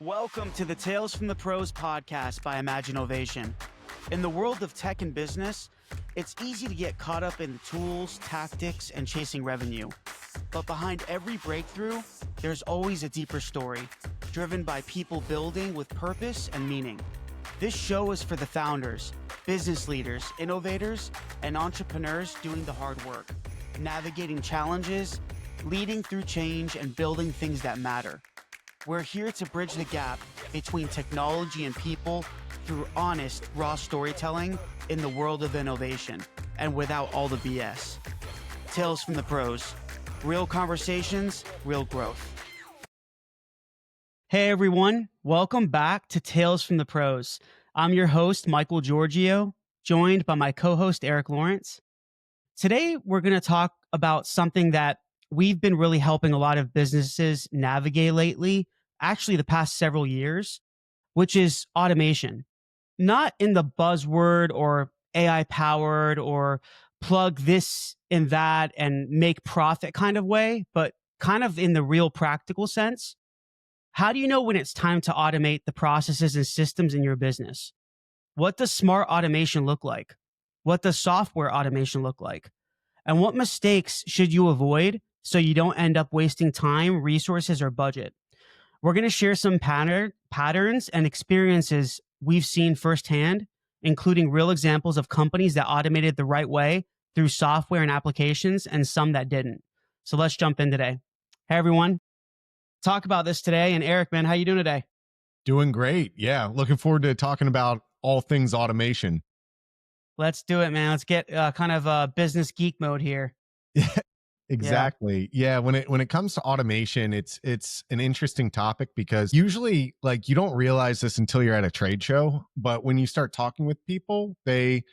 Welcome to the Tales from the Pros podcast by Imagine Ovation. In the world of tech and business, it's easy to get caught up in the tools, tactics, and chasing revenue. But behind every breakthrough, there's always a deeper story, driven by people building with purpose and meaning. This show is for the founders, business leaders, innovators, and entrepreneurs doing the hard work, navigating challenges, leading through change, and building things that matter. We're here to bridge the gap between technology and people through honest, raw storytelling in the world of innovation and without all the BS. Tales from the Pros. Real conversations, real growth. Hey everyone, welcome back to Tales from the Pros. I'm your host, Michael Georgiou, joined by my co-host, Eric Lawrence. Today, we're going to talk about something that we've been really helping a lot of businesses navigate lately, actually the past several years, which is automation. Not in the buzzword or AI powered or plug this and that and make profit kind of way, but kind of in the real practical sense. How do you know when it's time to automate the processes and systems in your business? What does smart automation look like? What does software automation look like? And what mistakes should you avoid so you don't end up wasting time, resources, or budget? We're going to share some patterns and experiences we've seen firsthand, including real examples of companies that automated the right way through software and applications and some that didn't. So let's jump in today. Hey, everyone. Talk about this today. And Eric, man, how you doing today? Doing great. Yeah. Looking forward to talking about all things automation. Let's do it, man. Let's get kind of business geek mode here. Exactly. Yeah. When it comes to automation, it's an interesting topic because usually like you don't realize this until you're at a trade show, but when you start talking with people, they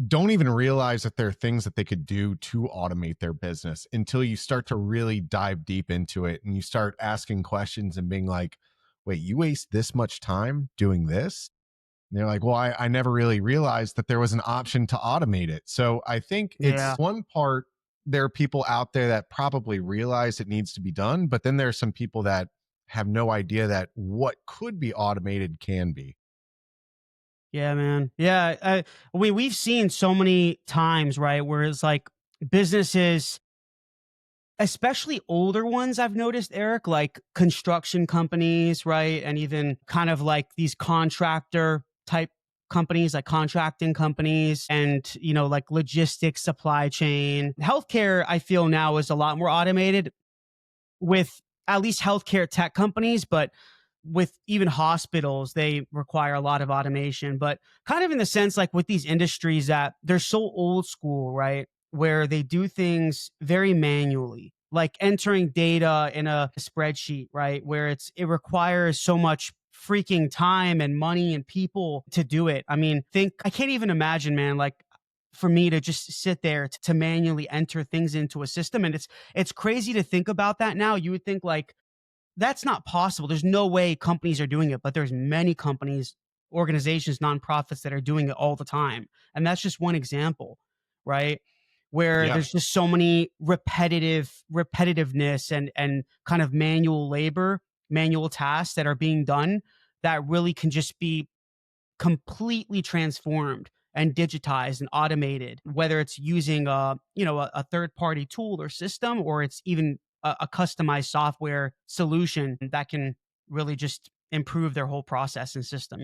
don't even realize that there are things that they could do to automate their business until you start to really dive deep into it and you start asking questions and being like, wait, you waste this much time doing this? And they're like, well, I never really realized that there was an option to automate it. So I think Yeah. it's one part, there are people out there that probably realize it needs to be done, but then there are some people that have no idea that what could be automated can be. Yeah, man. Yeah. We've seen so many times, right, where it's like businesses, especially older ones, I've noticed, Eric, like construction companies, right? And even kind of like these contractor type companies, like contracting companies and, like logistics, supply chain. Healthcare, I feel now is a lot more automated with at least healthcare tech companies, but with even hospitals, they require a lot of automation, but kind of in the sense like with these industries that they're so old school, right? Where they do things very manually, like entering data in a spreadsheet, right? Where it requires so much freaking time and money and people to do it. I mean, I can't even imagine, man, like for me to just sit there to manually enter things into a system. And it's crazy to think about that now. You would think like, that's not possible. There's no way companies are doing it, but there's many companies, organizations, nonprofits that are doing it all the time. And that's just one example, right? Where Yeah. there's just so many repetitiveness and kind of manual labor, manual tasks that are being done that really can just be completely transformed and digitized and automated, whether it's using a third party tool or system, or it's even a customized software solution that can really just improve their whole process and system.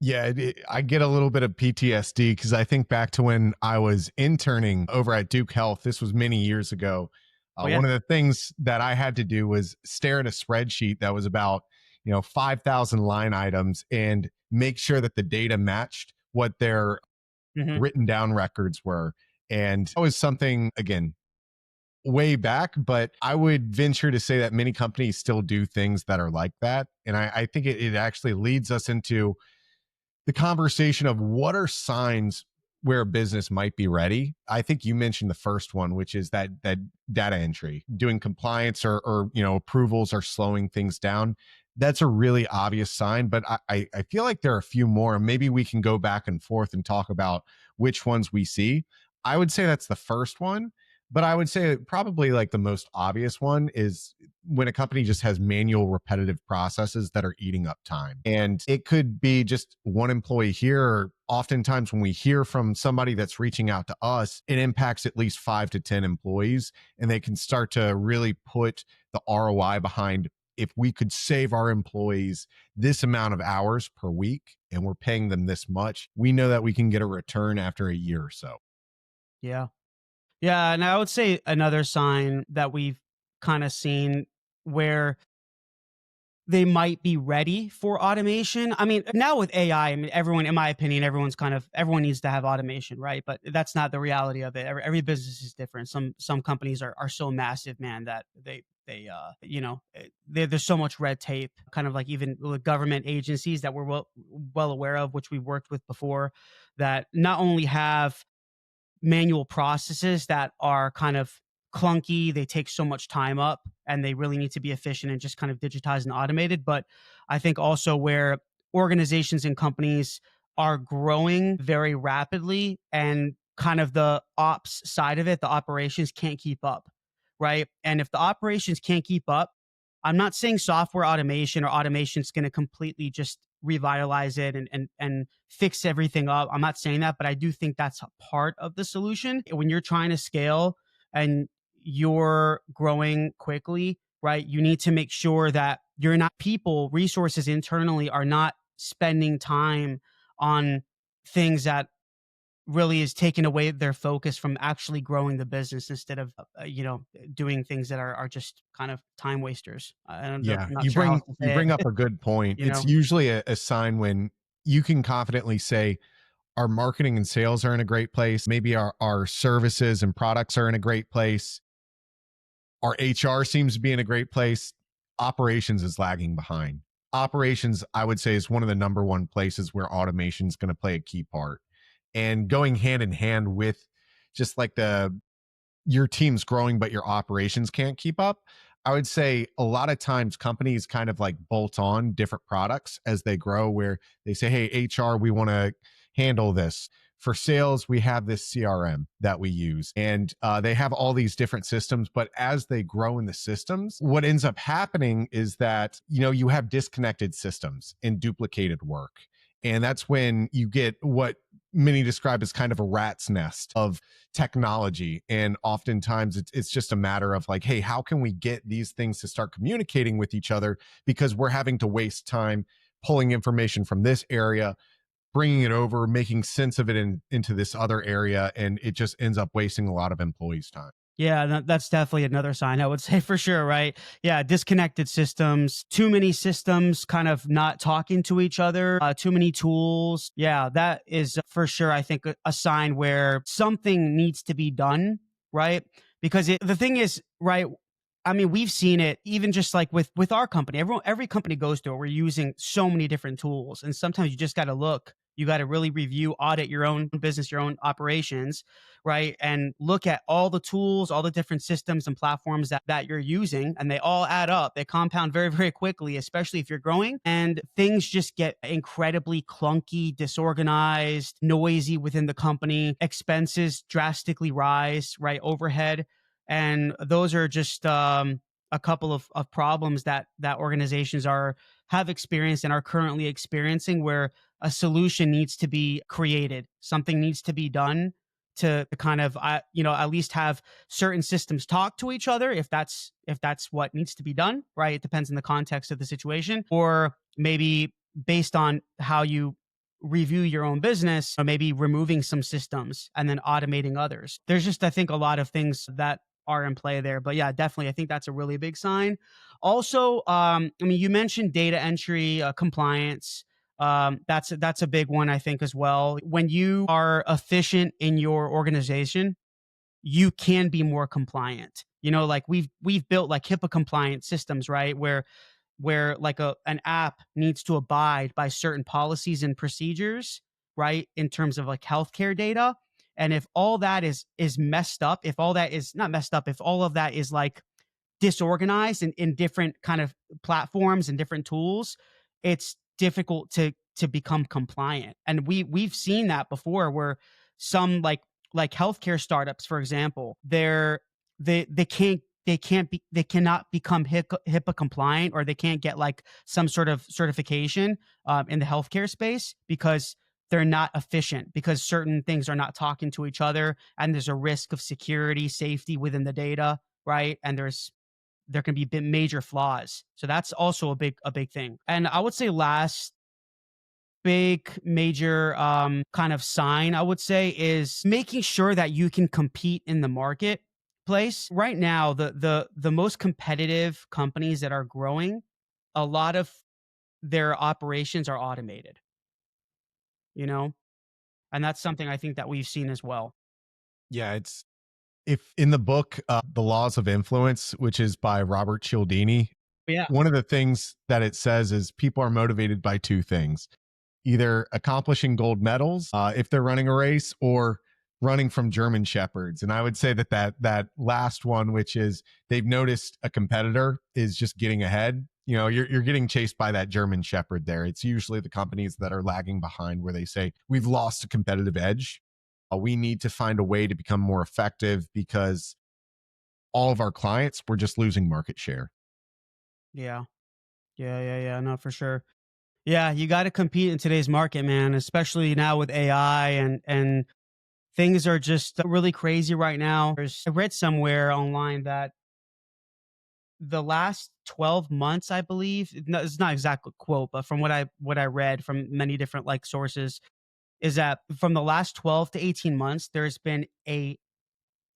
Yeah, I get a little bit of PTSD because I think back to when I was interning over at Duke Health. This was many years ago. Oh yeah. One of the things that I had to do was stare at a spreadsheet that was about 5,000 line items and make sure that the data matched what their Hmm. written down records were. And that was something, again, way back, but I would venture to say that many companies still do things that are like that. And I think it actually leads us into the conversation of what are signs where a business might be ready. I think you mentioned the first one, which is that data entry, doing compliance or approvals are slowing things down. That's a really obvious sign, but I feel like there are a few more. Maybe we can go back and forth and talk about which ones we see. I would say that's the first one. But I would say probably like the most obvious one is when a company just has manual repetitive processes that are eating up time. And it could be just one employee here. Or oftentimes when we hear from somebody that's reaching out to us, it impacts at least 5 to 10 employees, and they can start to really put the ROI behind, if we could save our employees this amount of hours per week and we're paying them this much, we know that we can get a return after a year or so. Yeah. Yeah, and I would say another sign that we've kind of seen where they might be ready for automation. I mean, now with AI, I mean, everyone, in my opinion, everyone needs to have automation, right? But that's not the reality of it. Every business is different. Some companies are so massive, man, that there's so much red tape, kind of like even with government agencies that we're well aware of, which we've worked with before, that not only have manual processes that are kind of clunky. They take so much time up and they really need to be efficient and just kind of digitized and automated. But I think also where organizations and companies are growing very rapidly and kind of the ops side of it, the operations can't keep up. Right. And if the operations can't keep up, I'm not saying software automation or automation is going to completely just revitalize it and fix everything up. I'm not saying that, but I do think that's a part of the solution. When you're trying to scale and you're growing quickly, right? You need to make sure that you're not people, resources internally are not spending time on things that really is taking away their focus from actually growing the business instead of doing things that are just kind of time wasters. I'm Yeah, not you sure how bring else to you say bring it. up a good point. you It's know usually a sign when you can confidently say our marketing and sales are in a great place. Maybe our services and products are in a great place. Our HR seems to be in a great place. Operations is lagging behind. Operations, I would say, is one of the number one places where automation is going to play a key part. And going hand in hand with just like the your team's growing, but your operations can't keep up. I would say a lot of times companies kind of like bolt on different products as they grow, where they say, hey, HR, we want to handle this. For sales, we have this CRM that we use, and they have all these different systems. But as they grow in the systems, what ends up happening is that, you have disconnected systems and duplicated work. And that's when you get what many describe as kind of a rat's nest of technology. And oftentimes it's just a matter of like, hey, how can we get these things to start communicating with each other, because we're having to waste time pulling information from this area, bringing it over, making sense of it into this other area, and it just ends up wasting a lot of employees time. Yeah, that's definitely another sign I would say for sure, right? Yeah, disconnected systems, too many systems kind of not talking to each other, too many tools. Yeah, that is for sure, I think, a sign where something needs to be done, right? Because the thing is, right? I mean, we've seen it even just like with our company. Every company goes through it. We're using so many different tools, and sometimes you just got to look. You got to really review, audit your own business, your own operations, right? And look at all the tools, all the different systems and platforms that you're using, and they all add up. They compound very, very quickly, especially if you're growing. And things just get incredibly clunky, disorganized, noisy within the company. Expenses drastically rise, right? Overhead. And those are just a couple of problems that organizations have experienced and are currently experiencing, where a solution needs to be created, something needs to be done to kind of at least have certain systems talk to each other, if that's what needs to be done, right? It depends on the context of the situation, or maybe based on how you review your own business, or maybe removing some systems and then automating others. There's just, I think, a lot of things that are in play there. But yeah, definitely, I think that's a really big sign. Also, I mean, you mentioned data entry, compliance. That's a big one, I think, as well. When you are efficient in your organization, you can be more compliant. Like we've built like HIPAA compliant systems, right? Where like an app needs to abide by certain policies and procedures, right? In terms of like healthcare data. And if all that is messed up, if all that is not messed up, if all of that is like disorganized in different kind of platforms and different tools, it's difficult to become compliant. And we've seen that before, where some like healthcare startups, for example, their they cannot become HIPAA compliant, or they can't get like some sort of certification in the healthcare space because they're not efficient, because certain things are not talking to each other, and there's a risk of security safety within the data, right? And there can be major flaws. So that's also a big thing. And I would say last big major kind of sign, I would say, is making sure that you can compete in the marketplace. Right now, the most competitive companies that are growing, a lot of their operations are automated, you know? And that's something I think that we've seen as well. Yeah, it's if in the book, The Laws of Influence, which is by Robert Cialdini, Yeah. one of the things that it says is people are motivated by two things: either accomplishing gold medals if they're running a race, or running from German shepherds. And I would say that that last one, which is they've noticed a competitor is just getting ahead. You know, you're getting chased by that German shepherd there. It's usually the companies that are lagging behind where they say we've lost a competitive edge. We need to find a way to become more effective because all of our clients, we're just losing market share. Yeah. Yeah. No, for sure. Yeah, you got to compete in today's market, man, especially now with AI, and things are just really crazy right now. I read somewhere online that the last 12 months, I believe, no, it's not exact quote, but from what I read from many different like sources, is that from the last 12 to 18 months, there's been a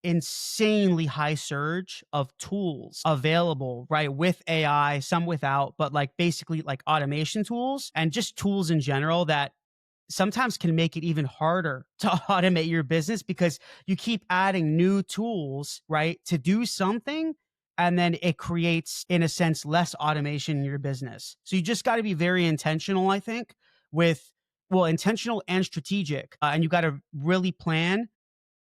insanely high surge of tools available, right? With AI, some without, but like basically like automation tools and just tools in general that sometimes can make it even harder to automate your business because you keep adding new tools, right, to do something. And then it creates, in a sense, less automation in your business. So you just got to be very intentional, I think, with, well, intentional and strategic. And you got to really plan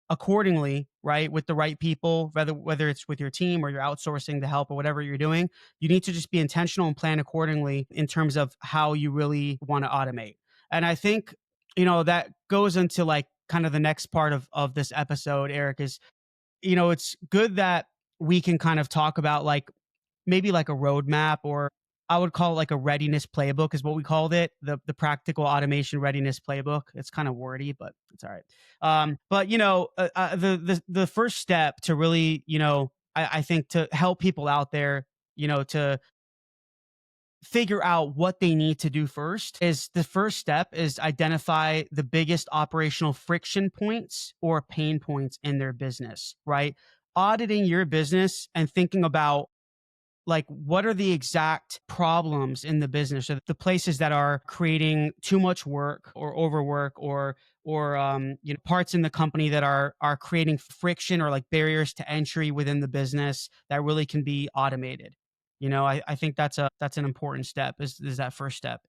accordingly, right? With the right people, whether it's with your team or you're outsourcing the help or whatever you're doing, you need to just be intentional and plan accordingly in terms of how you really want to automate. And I think, that goes into like kind of the next part of this episode, Eric, is, it's good that we can kind of talk about like maybe like a roadmap, or I would call it like a readiness playbook is what we called it. The practical automation readiness playbook. It's kind of wordy, but it's all right. But the first step to really, I think to help people out there, to figure out what they need to do first, is the first step is identify the biggest operational friction points or pain points in their business, right? Auditing your business and thinking about like what are the exact problems in the business, or the places that are creating too much work or overwork, or parts in the company that are creating friction or like barriers to entry within the business that really can be automated. I think that's an important step, is that first step.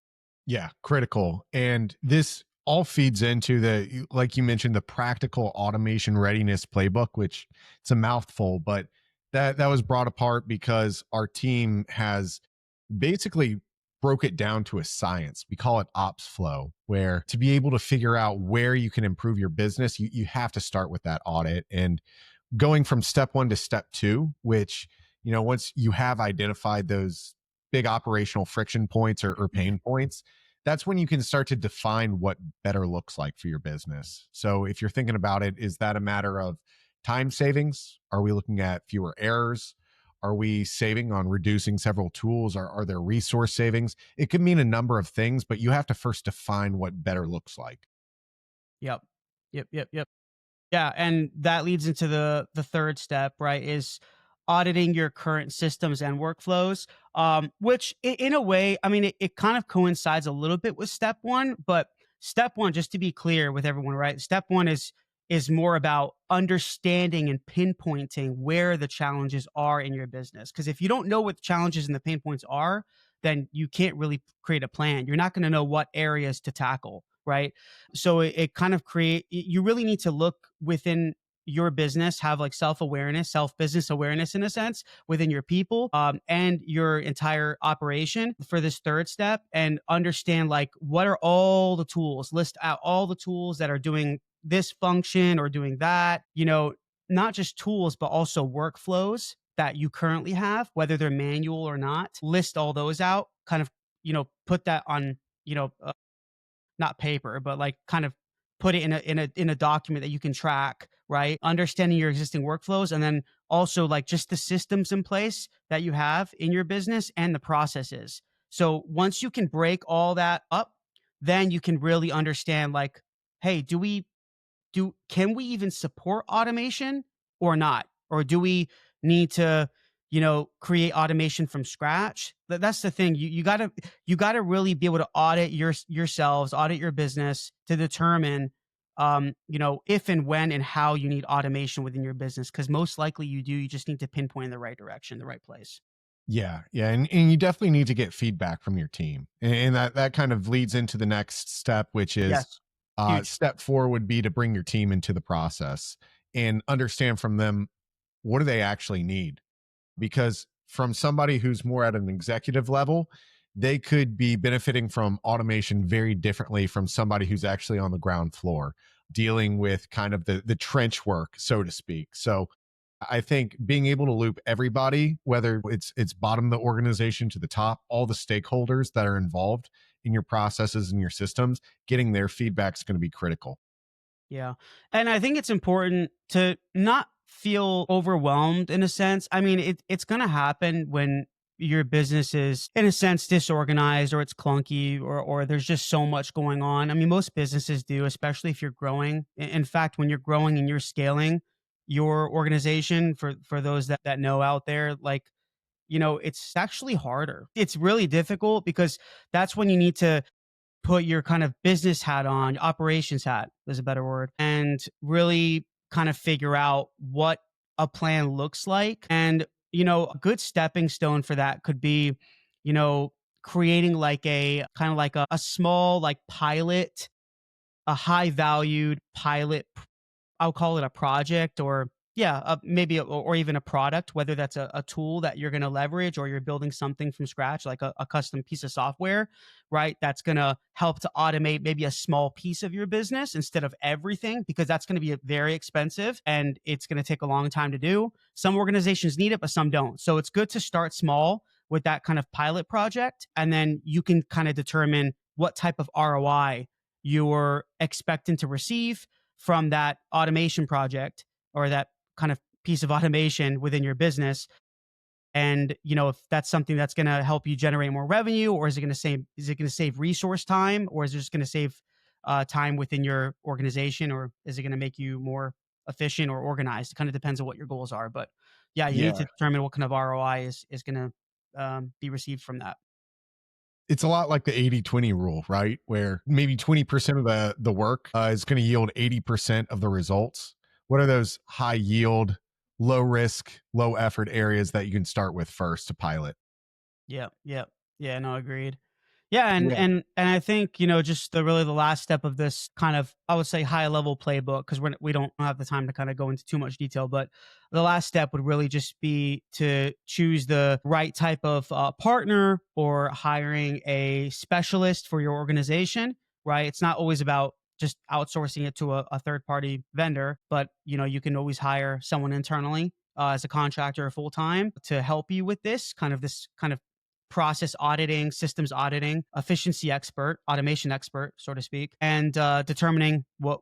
Yeah, critical. And this all feeds into like you mentioned, the practical automation readiness playbook, which it's a mouthful, but that was brought apart because our team has basically broke it down to a science. We call it ops flow, where to be able to figure out where you can improve your business, you have to start with that audit. And going from step one to step two, which, once you have identified those big operational friction points or pain points, that's when you can start to define what better looks like for your business. So if you're thinking about it, is that a matter of time savings? Are we looking at fewer errors? Are we saving on reducing several tools? Are there resource savings? It could mean a number of things, but you have to first define what better looks like. Yep. Yep. Yeah, and that leads into the third step, right? Is auditing your current systems and workflows, which in a way, I mean, it kind of coincides a little bit with step one, but step one, just to be clear with everyone, right? Step one is more about understanding and pinpointing where the challenges are in your business. Because if you don't know what the challenges and the pain points are, then you can't really create a plan. You're not going to know what areas to tackle, right? So it kind of you really need to look within your business, have like self-awareness, self-business awareness in a sense within your people, and your entire operation for this third step, and understand like what are all the tools, list out all the tools that are doing this function or doing that, not just tools, but also workflows that you currently have, whether they're manual or not. List all those out, kind of, put that on, you know, not paper, but like kind of put it in a document that you can track, right? Understanding your existing workflows, and then also like just the systems in place that you have in your business and the processes. So once you can break all that up, then you can really understand like, hey, do can we even support automation or not? Or do we need to, create automation from scratch? That's the thing. You gotta really be able to audit yourselves, audit your business to determine if and when and how you need automation within your business. Cause most likely you do. You just need to pinpoint in the right direction, the right place. Yeah, yeah, and you definitely need to get feedback from your team, and that kind of leads into the next step, which is Yes. Huge. step 4 would be to bring your team into the process and understand from them what do they actually need, because from somebody who's more at an executive level, they could be benefiting from automation very differently from somebody who's actually on the ground floor dealing with kind of the trench work, so to speak. So I think being able to loop everybody, whether it's bottom of the organization to the top, all the stakeholders that are involved in your processes and your systems, getting their feedback is going to be critical. Yeah. And I think it's important to not feel overwhelmed in a sense. I mean, it's going to happen when your business is, in a sense, disorganized or it's clunky or there's just so much going on. I mean, most businesses do, especially if you're growing. In fact, when you're growing and you're scaling your organization, for those that know out there, like, it's actually harder. It's really difficult because that's when you need to put your kind of business hat on, operations hat is a better word, and really kind of figure out what a plan looks like. And, a good stepping stone for that could be, you know, creating like a kind of like a small like pilot, a high valued pilot. I'll call it a project, or yeah, maybe or even a product, whether that's a tool that you're going to leverage or you're building something from scratch, like a custom piece of software, right? That's going to help to automate maybe a small piece of your business instead of everything, because that's going to be very expensive and it's going to take a long time to do. Some organizations need it, but some don't. So it's good to start small with that kind of pilot project. And then you can kind of determine what type of ROI you're expecting to receive from that automation project or that kind of piece of automation within your business. And if that's something that's going to help you generate more revenue, or is it going to save resource time, or is it just going to save time within your organization, or is it going to make you more efficient or organized? It kind of depends on what your goals are. But yeah, you need Yeah. to determine what kind of ROI is going to be received from that. It's a lot like the 80-20 rule, right? Where maybe 20% of the work is going to yield 80% of the results. What are those high yield, low risk, low effort areas that you can start with first to pilot? Yeah, yeah, yeah. No, agreed. Yeah, and Yeah. and I think just the last step of this kind of, I would say, high level playbook, because we don't have the time to kind of go into too much detail, but the last step would really just be to choose the right type of partner or hiring a specialist for your organization. Right? It's not always about just outsourcing it to a third party vendor, but you can always hire someone internally as a contractor or full time to help you with this kind of process auditing, systems auditing, efficiency expert, automation expert, so to speak, and determining what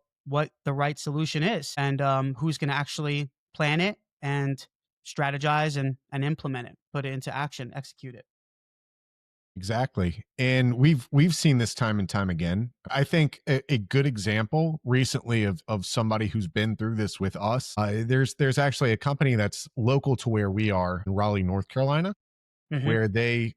the right solution is, and who's going to actually plan it and strategize and implement it, put it into action, execute it. Exactly. And we've seen this time and time again. I think a good example recently of somebody who's been through this with us. There's actually a company that's local to where we are in Raleigh, North Carolina, Hmm. where they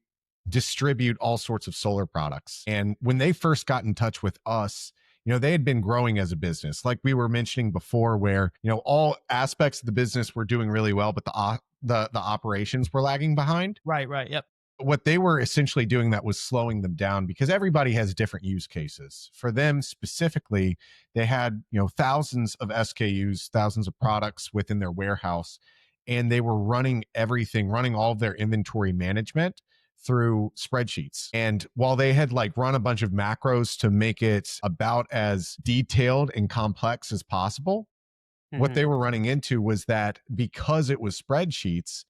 distribute all sorts of solar products. And when they first got in touch with us, they had been growing as a business, like we were mentioning before, where all aspects of the business were doing really well, but the operations were lagging behind. Right, right, yep. What they were essentially doing that was slowing them down, because everybody has different use cases. For them specifically, they had thousands of SKUs, thousands of products within their warehouse, and they were running all of their inventory management through spreadsheets. And while they had like run a bunch of macros to make it about as detailed and complex as possible, What Mhm. they were running into was that because it was spreadsheets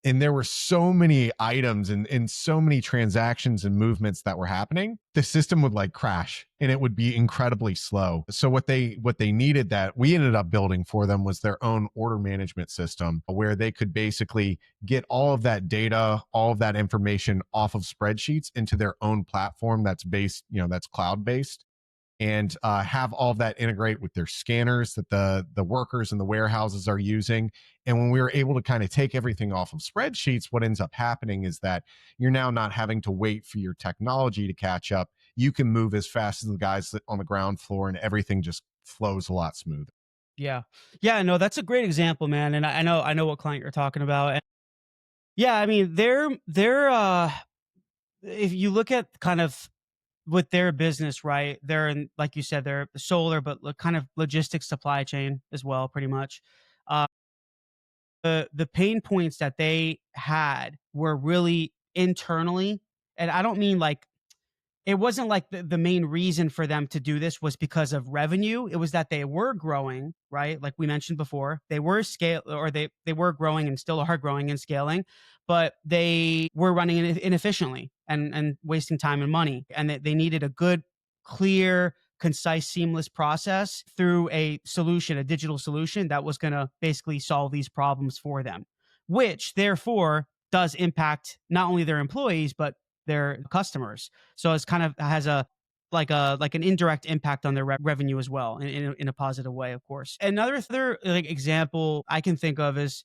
and there were so many items and so many transactions and movements that were happening, the system would like crash and it would be incredibly slow. So what they needed that we ended up building for them was their own order management system where they could basically get all of that data, all of that information off of spreadsheets into their own platform that's based, that's cloud based, and have all of that integrate with their scanners that the workers and the warehouses are using. And when we were able to kind of take everything off of spreadsheets, what ends up happening is that you're now not having to wait for your technology to catch up. You can move as fast as the guys on the ground floor, and everything just flows a lot smoother. Yeah. Yeah, no, that's a great example, man, and I know what client you're talking about, and yeah, I mean, they're if you look at kind of with their business, right? They're in, like you said, they're solar, but kind of logistics supply chain as well, pretty much. Uh, the pain points that they had were really internally, and I don't mean like it wasn't like the main reason for them to do this was because of revenue. It was that they were growing, right? Like we mentioned before, they were scale or they were growing and still are growing and scaling, but they were running inefficiently and wasting time and money. And they needed a good, clear, concise, seamless process through a solution, a digital solution that was going to basically solve these problems for them, which therefore does impact not only their employees, but their customers. So it's kind of has like an indirect impact on their revenue as well in a positive way, of course. Another other like example I can think of is,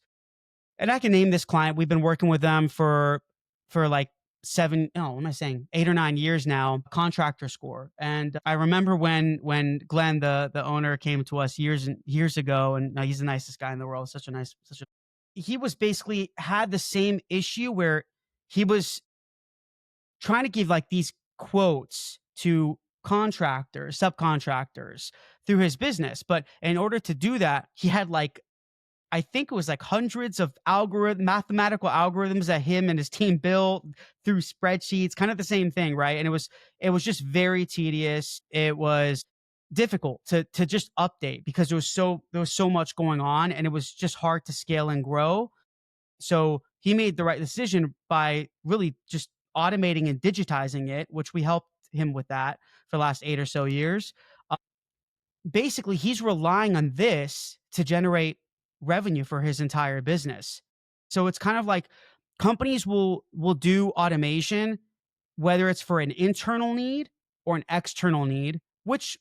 and I can name this client. We've been working with them for like seven, no, what am I saying? 8 or 9 years now, contractor score. And I remember when Glenn, the owner, came to us years and years ago, and he's the nicest guy in the world, such a he was basically had the same issue where he was trying to give like these quotes to contractors, subcontractors through his business. But in order to do that, he had like, I think it was like hundreds of mathematical algorithms that him and his team built through spreadsheets, kind of the same thing, right? And it was just very tedious. It was difficult to just update because there was so much going on and it was just hard to scale and grow. So he made the right decision by really just automating and digitizing it, which we helped him with that for the last 8 or so years. Basically, he's relying on this to generate revenue for his entire business. So it's kind of like companies will do automation, whether it's for an internal need or an external need, which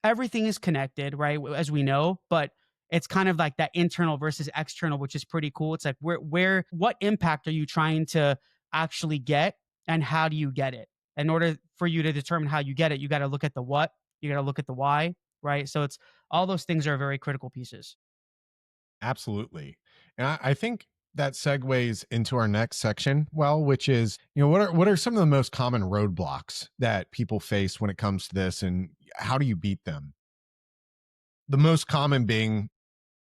everything is connected, right? As we know, but it's kind of like that internal versus external, which is pretty cool. It's like what impact are you trying to actually get and how do you get it? In order for you to determine how you get it, you got to look at the what, you got to look at the why, right? So it's all those things are very critical pieces. Absolutely. And I think that segues into our next section, well, which is, what are some of the most common roadblocks that people face when it comes to this, and how do you beat them? The most common being,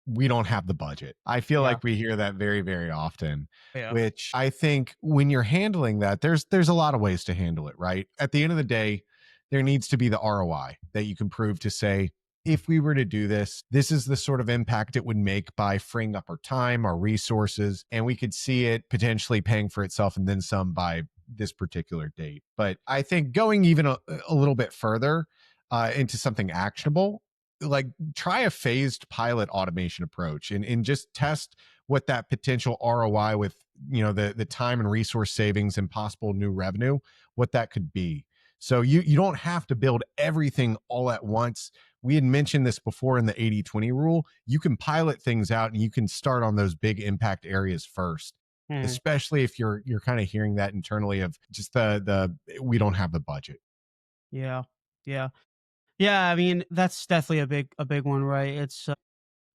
we don't have the budget. I feel Yeah. like we hear that very, very often, Yeah. which I think when you're handling that, there's a lot of ways to handle it, right? At the end of the day, there needs to be the ROI that you can prove to say, if we were to do this, this is the sort of impact it would make by freeing up our time, our resources, and we could see it potentially paying for itself and then some by this particular date. But I think going even a little bit further into something actionable, like try a phased pilot automation approach and just test what that potential ROI with the time and resource savings and possible new revenue, what that could be. So you don't have to build everything all at once. We had mentioned this before in the 80/20 rule. You can pilot things out and you can start on those big impact areas first, Mhm. especially if you're kind of hearing that internally of just the we don't have the budget. Yeah. Yeah. Yeah. I mean, that's definitely a big one, right?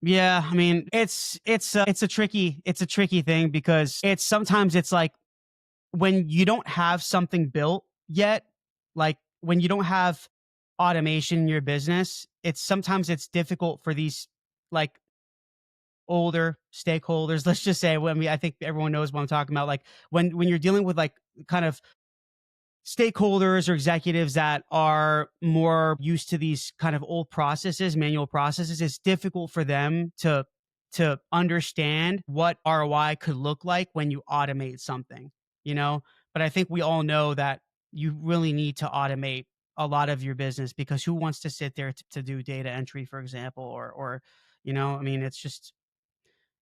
Yeah, I mean, it's a tricky thing because it's sometimes it's like when you don't have something built yet, like when you don't have automation in your business, it's difficult for these like older stakeholders. Let's just say, when I think everyone knows what I'm talking about. Like when you're dealing with like kind of stakeholders or executives that are more used to these kind of old processes, manual processes, it's difficult for them to understand what ROI could look like when you automate something, you know? But I think we all know that you really need to automate a lot of your business, because who wants to sit there to do data entry, for example, or I mean, it's just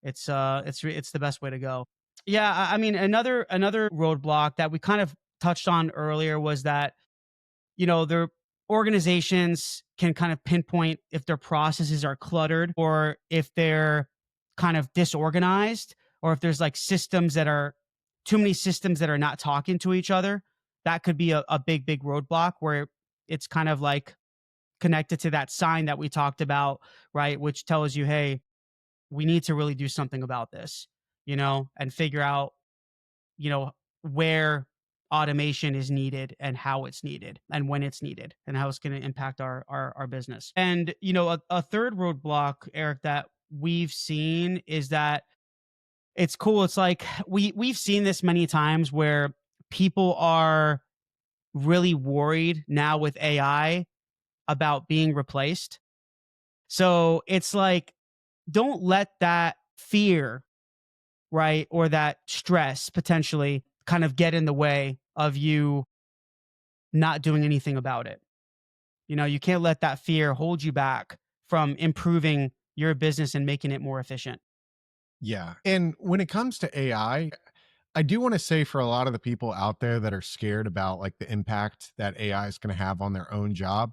it's the best way to go. Yeah, I mean, another roadblock that we kind of touched on earlier was that, their organizations can kind of pinpoint if their processes are cluttered, or if they're kind of disorganized, or if there's like systems that are too many systems that are not talking to each other. That could be a big roadblock, where it's kind of like connected to that sign that we talked about, right? Which tells you, hey, we need to really do something about this, and figure out, you know, where automation is needed and how it's needed and when it's needed and how it's going to impact our business. And, a third roadblock, Eric, that we've seen is that it's cool. It's like we've seen this many times where people are really worried now with AI about being replaced. So it's like, don't let that fear, right? Or that stress potentially kind of get in the way of you not doing anything about it. You can't let that fear hold you back from improving your business and making it more efficient. Yeah. And when it comes to I do want to say for a lot of the people out there that are scared about like the impact that AI is going to have on their own job,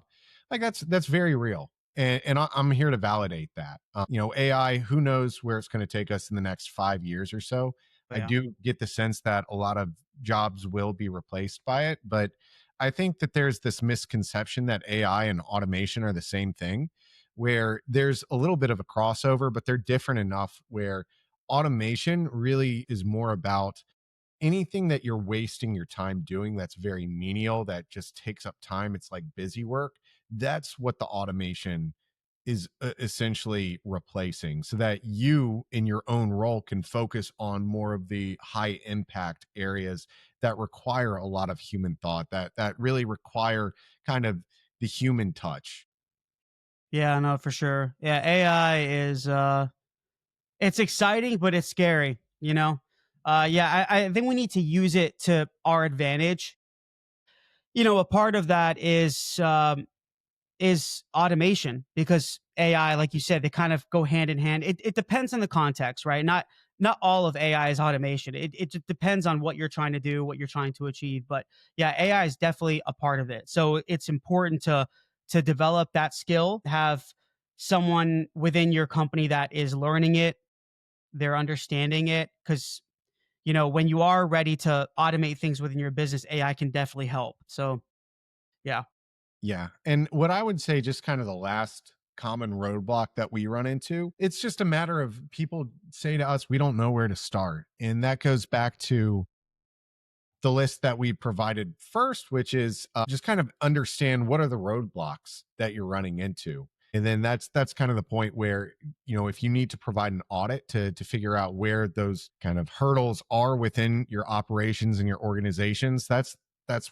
like that's very real. I'm here to validate that. AI, who knows where it's going to take us in the next 5 years or so. But I yeah. do get the sense that a lot of jobs will be replaced by it, but I think that there's this misconception that AI and automation are the same thing, where there's a little bit of a crossover, but they're different enough where automation really is more about anything that you're wasting your time doing that's very menial, that just takes up time. It's like busy work. That's what the automation is essentially replacing, so that you in your own role can focus on more of the high impact areas that require a lot of human thought, that really require kind of the human touch. Yeah, no, for sure. Yeah, AI is it's exciting, but it's scary. Yeah, I think we need to use it to our advantage. A part of that is automation, because AI, like you said, they kind of go hand in hand. It depends on the context, right? Not all of AI is automation. It just depends on what you're trying to do, what you're trying to achieve. But yeah, AI is definitely a part of it. So it's important to develop that skill, have someone within your company that is learning it, they're understanding it, because when you are ready to automate things within your business, AI can definitely help. So yeah. Yeah. And what I would say, just kind of the last common roadblock that we run into, it's just a matter of people say to us, we don't know where to start. And that goes back to the list that we provided first, which is just kind of understand what are the roadblocks that you're running into. And then that's kind of the point where, if you need to provide an audit to figure out where those kind of hurdles are within your operations and your organizations, that's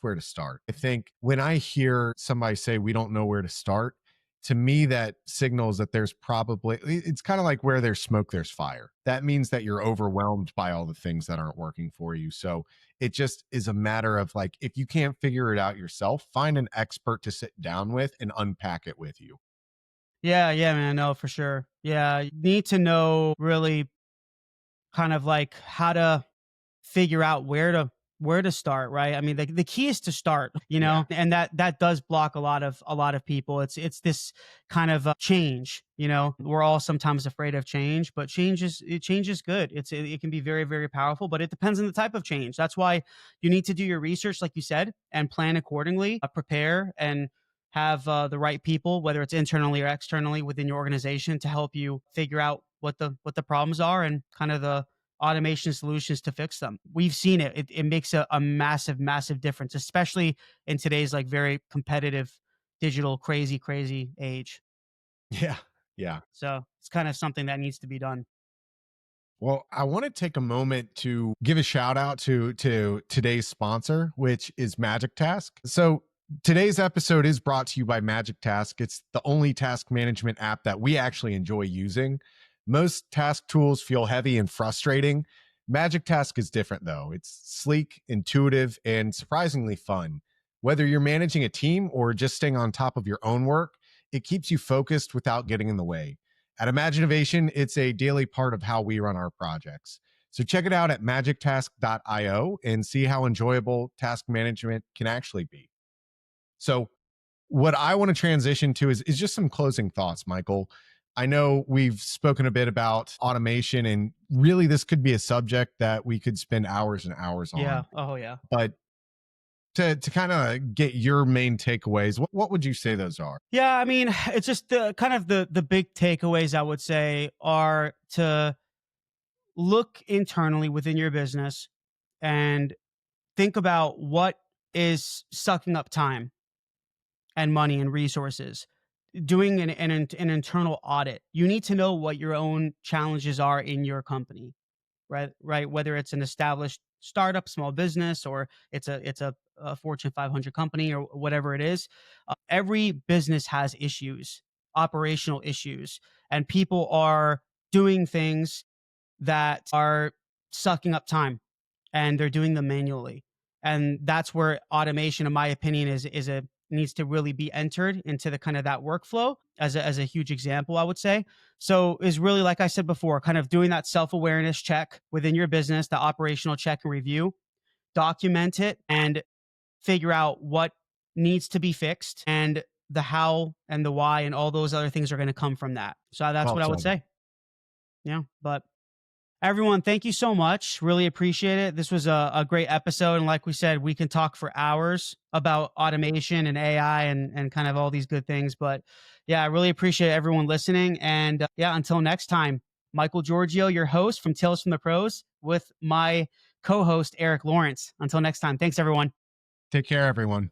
where to start. I think when I hear somebody say we don't know where to start, to me that signals that there's probably, it's kind of like where there's smoke there's fire. That means that you're overwhelmed by all the things that aren't working for you. So it just is a matter of like, if you can't figure it out yourself, find an expert to sit down with and unpack it with you. Yeah, yeah, man. No, for sure. Yeah, you need to know really kind of like how to figure out where to start, right? I mean, the key is to start, Yeah. and that does block a lot of people. It's this kind of change. We're all sometimes afraid of change, but change is good. It can be very, very powerful, but it depends on the type of change. That's why you need to do your research, like you said, and plan accordingly, prepare and have the right people, whether it's internally or externally within your organization, to help you figure out what the problems are and kind of the automation solutions to fix them. We've seen it. It makes a massive, massive difference, especially in today's like very competitive, digital, crazy age. Yeah. Yeah. So it's kind of something that needs to be done. Well, I want to take a moment to give a shout out to today's sponsor, which is Magic Task. So today's episode is brought to you by Magic Task. It's the only task management app that we actually enjoy using. Most task tools feel heavy and frustrating. Magic Task is different though. It's sleek, intuitive, and surprisingly fun. Whether you're managing a team or just staying on top of your own work, it keeps you focused without getting in the way. At Imagination, it's a daily part of how we run our projects. So check it out at magictask.io and see how enjoyable task management can actually be. So, what I want to transition to is just some closing thoughts, Michael. I know we've spoken a bit about automation, and really this could be a subject that we could spend hours and hours Yeah. on. Oh, yeah. But to kind of get your main takeaways, what would you say those are? Yeah, I mean, it's just the kind of the big takeaways I would say are to look internally within your business and think about what is sucking up time and money and resources. Doing an internal audit. You need to know what your own challenges are in your company, right, whether it's an established startup, small business, or it's a Fortune 500 company or whatever it is. Every business has issues, operational issues, and people are doing things that are sucking up time, and they're doing them manually. And that's where automation, in my opinion, is a needs to really be entered into the kind of that workflow as a huge example, I would say. So is really, like I said before, kind of doing that self-awareness check within your business, the operational check and review, document it and figure out what needs to be fixed, and the how and the why and all those other things are going to come from that. So that's Well what I would said. say. Yeah. But everyone, thank you so much. Really appreciate it. This was a great episode. And like we said, we can talk for hours about automation and AI and kind of all these good things. But yeah, I really appreciate everyone listening. And yeah, until next time, Michael Georgiou, your host from Tales from the Pros, with my co host, Eric Lawrence. Until next time, thanks, everyone. Take care, everyone.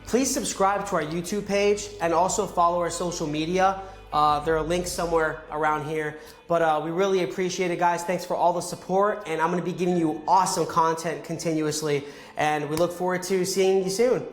Please subscribe to our YouTube page and also follow our social media. There are links somewhere around here. But we really appreciate it, guys. Thanks for all the support. And I'm going to be giving you awesome content continuously. And we look forward to seeing you soon.